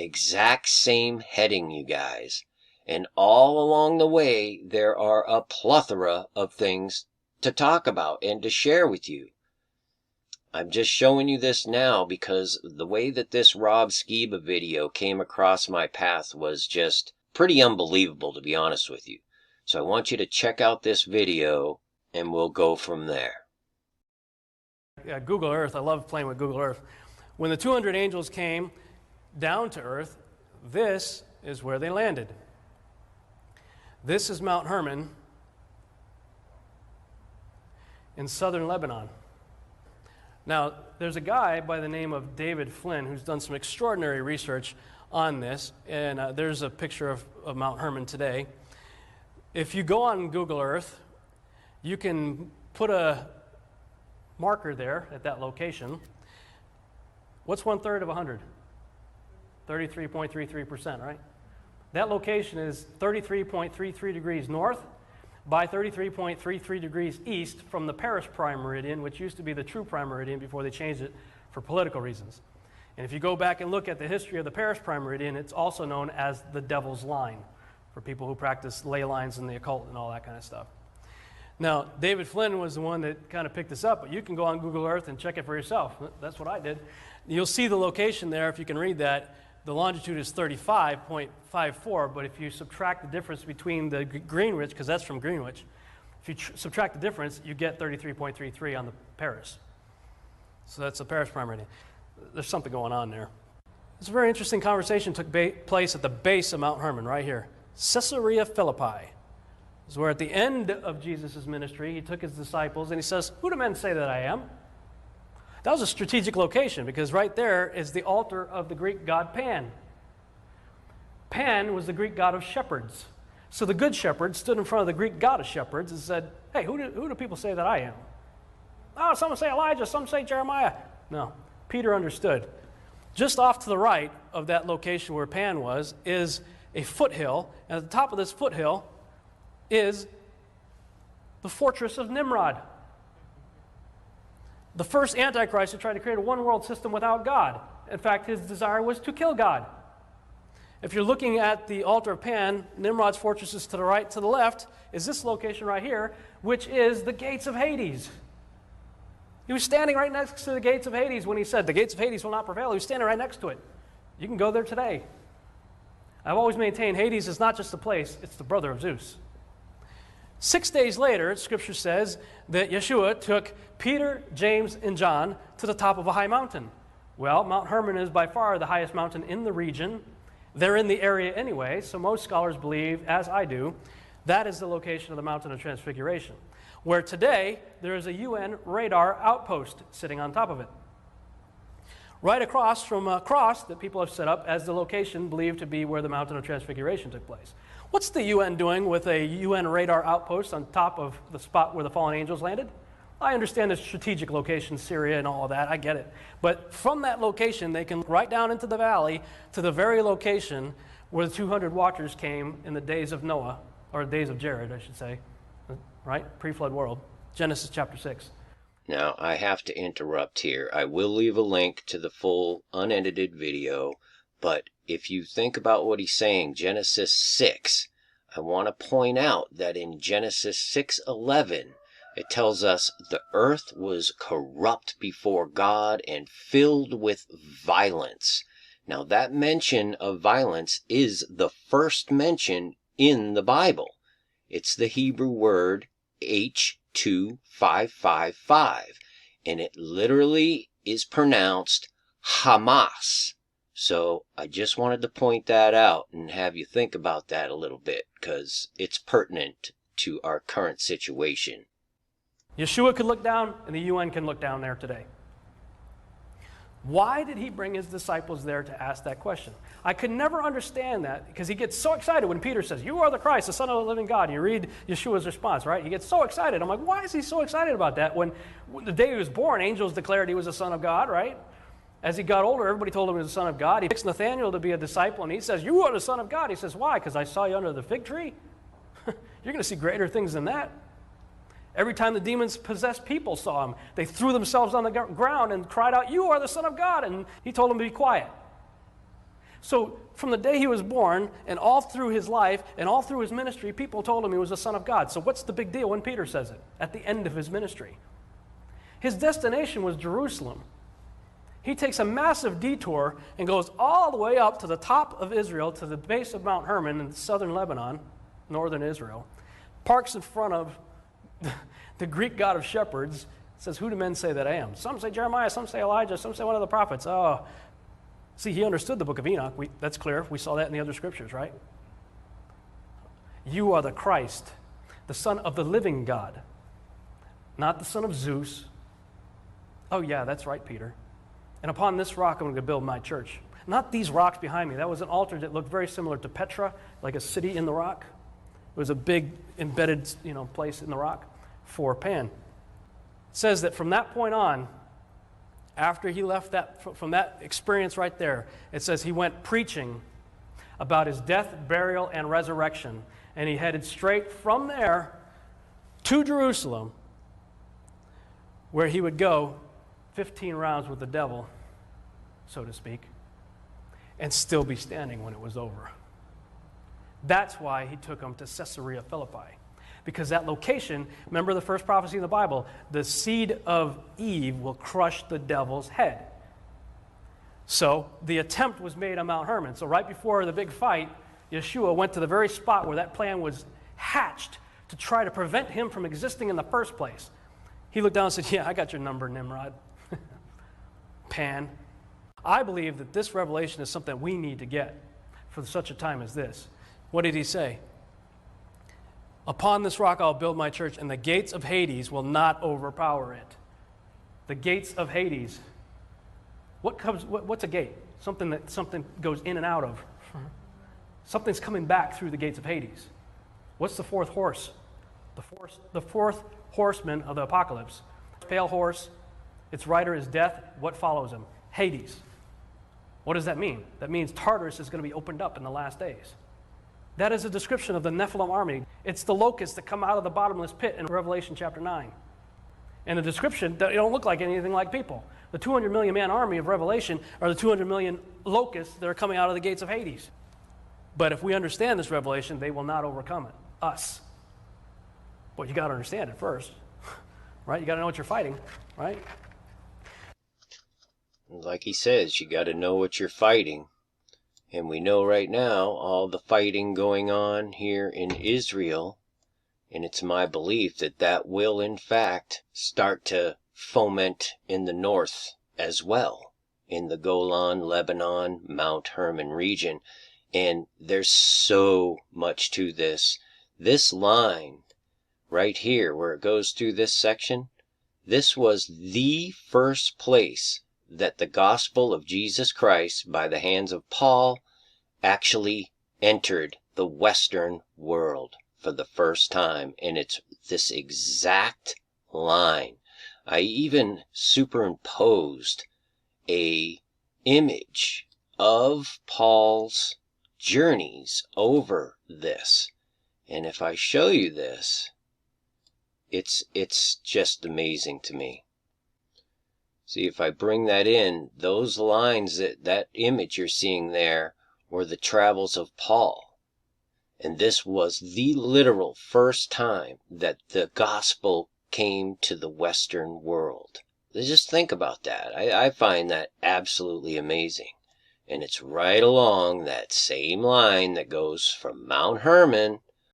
exact same heading, you guys. And all along the way, there are a plethora of things to talk about and to share with you. I'm just showing you this now because the way that this Rob Skiba video came across my path was just pretty unbelievable, to be honest with you. So I want you to check out this video and we'll go from there. Google Earth, I love playing with Google Earth. When the 200 angels came down to Earth, this is where they landed. This is Mount Hermon in southern Lebanon. Now, there's a guy by the name of David Flynn who's done some extraordinary research on this, and there's a picture of Mount Hermon today. If you go on Google Earth, you can put a marker there at that location. What's 1/3 of 100? 33.33%, right? That location is 33.33 degrees north by 33.33 degrees east from the Paris prime meridian, which used to be the true prime meridian before they changed it for political reasons. And if you go back and look at the history of the Paris prime meridian, it's also known as the Devil's Line for people who practice ley lines and the occult and all that kind of stuff. Now, David Flynn was the one that kind of picked this up, but you can go on Google Earth and check it for yourself. That's what I did. You'll see the location there if you can read that. The longitude is 35.54, but if you subtract the difference between the Greenwich, because that's from Greenwich, if you subtract the difference, you get 33.33 on the Paris. So that's the Paris prime meridian. There's something going on there. It's a very interesting conversation took place at the base of Mount Hermon, right here. Caesarea Philippi. This is where at the end of Jesus' ministry, he took his disciples and he says, "Who do men say that I am?" That was a strategic location because right there is the altar of the Greek god Pan. Pan was the Greek god of shepherds. So the good shepherd stood in front of the Greek god of shepherds and said, "Hey, who do people say that I am?" "Oh, some say Elijah, some say Jeremiah." No, Peter understood. Just off to the right of that location where Pan was is a foothill, and at the top of this foothill is the fortress of Nimrod, the first Antichrist who tried to create a one-world system without God. In fact, his desire was to kill God. If you're looking at the altar of Pan, Nimrod's fortress is to the right. To the left is this location right here, which is the gates of Hades. He was standing right next to the gates of Hades when he said, "The gates of Hades will not prevail." He was standing right next to it. You can go there today. I've always maintained Hades is not just a place, it's the brother of Zeus. 6 days later, Scripture says that Yeshua took Peter, James, and John to the top of a high mountain. Well, Mount Hermon is by far the highest mountain in the region. They're in the area anyway, so most scholars believe, as I do, that is the location of the Mountain of Transfiguration, where today there is a UN radar outpost sitting on top of it. Right across from a cross that people have set up as the location believed to be where the Mountain of Transfiguration took place. What's the UN doing with a UN radar outpost on top of the spot where the fallen angels landed? I understand the strategic location, Syria and all of that, I get it. But from that location, they can right down into the valley to the very location where the 200 watchers came in the days of Noah, or days of Jared, I should say, right? Pre-flood world. Genesis chapter 6. Now, I have to interrupt here. I will leave a link to the full unedited video, but if you think about what he's saying, Genesis 6, I want to point out that in Genesis 6:11, it tells us the earth was corrupt before God and filled with violence. Now, that mention of violence is the first mention in the Bible. It's the Hebrew word H2555, and it literally is pronounced Hamas. So I just wanted to point that out and have you think about that a little bit, because it's pertinent to our current situation. Yeshua could look down, and the UN can look down there today. Why did he bring his disciples there to ask that question? I could never understand that, because he gets so excited when Peter says, "You are the Christ, the Son of the living God." And you read Yeshua's response, right? He gets so excited. I'm like, why is he so excited about that? When the day he was born, angels declared he was the Son of God, right? As he got older, everybody told him he was the Son of God. He picks Nathanael to be a disciple, and he says, "You are the Son of God." He says, "Why? Because I saw you under the fig tree?" You're going to see greater things than that. Every time the demons possessed people saw him, they threw themselves on the ground and cried out, "You are the Son of God." And he told them to be quiet. So from the day he was born and all through his life and all through his ministry, people told him he was the Son of God. So what's the big deal when Peter says it at the end of his ministry? His destination was Jerusalem. He takes a massive detour and goes all the way up to the top of Israel, to the base of Mount Hermon in southern Lebanon, northern Israel, parks in front of the Greek god of shepherds, says, "Who do men say that I am?" Some say Jeremiah, some say Elijah, some say one of the prophets. Oh, see, he understood the book of Enoch. That's clear. We saw that in the other scriptures, right? You are the Christ, the Son of the living God, not the son of Zeus. Oh, yeah, that's right, Peter. And upon this rock I'm going to build my church. Not these rocks behind me. That was an altar that looked very similar to Petra, like a city in the rock. It was a big embedded, place in the rock for Pan. It says that from that point on, after he left from that experience right there, it says he went preaching about his death, burial, and resurrection. And he headed straight from there to Jerusalem, where he would go 15 rounds with the devil, so to speak, and still be standing when it was over. That's why he took him to Caesarea Philippi. Because that location, remember the first prophecy in the Bible, the seed of Eve will crush the devil's head. So the attempt was made on Mount Hermon. So right before the big fight, Yeshua went to the very spot where that plan was hatched to try to prevent him from existing in the first place. He looked down and said, "Yeah, I got your number, Nimrod." Pan. I believe that this revelation is something we need to get for such a time as this. What did he say? "Upon this rock I'll build my church, and the gates of Hades will not overpower it." The gates of Hades. What's a gate? Something goes in and out of. Something's coming back through the gates of Hades. What's the fourth horse? The fourth horseman of the apocalypse. Pale horse, its rider is death. What follows him? Hades. What does that mean? That means Tartarus is going to be opened up in the last days. That is a description of the Nephilim army. It's the locusts that come out of the bottomless pit in Revelation chapter 9. And the description, they don't look like anything like people. The 200 million man army of Revelation are the 200 million locusts that are coming out of the gates of Hades. But if we understand this revelation, they will not overcome it. Us. But you got to understand it first, right? You got to know what you're fighting, right? Like he says, you got to know what you're fighting. And we know right now all the fighting going on here in Israel. And it's my belief that that will, in fact, start to foment in the north as well, in the Golan, Lebanon, Mount Hermon region. And there's so much to this. This line right here, where it goes through this section, this was the first place that the gospel of Jesus Christ, by the hands of Paul, actually entered the Western world for the first time. And it's this exact line. I even superimposed a image of Paul's journeys over this. And if I show you this, it's just amazing to me. See, if I bring that in, those lines, that image you're seeing there were the travels of Paul. And this was the literal first time that the gospel came to the Western world. Just think about that. I find that absolutely amazing. And it's right along that same line that goes from Mount Hermon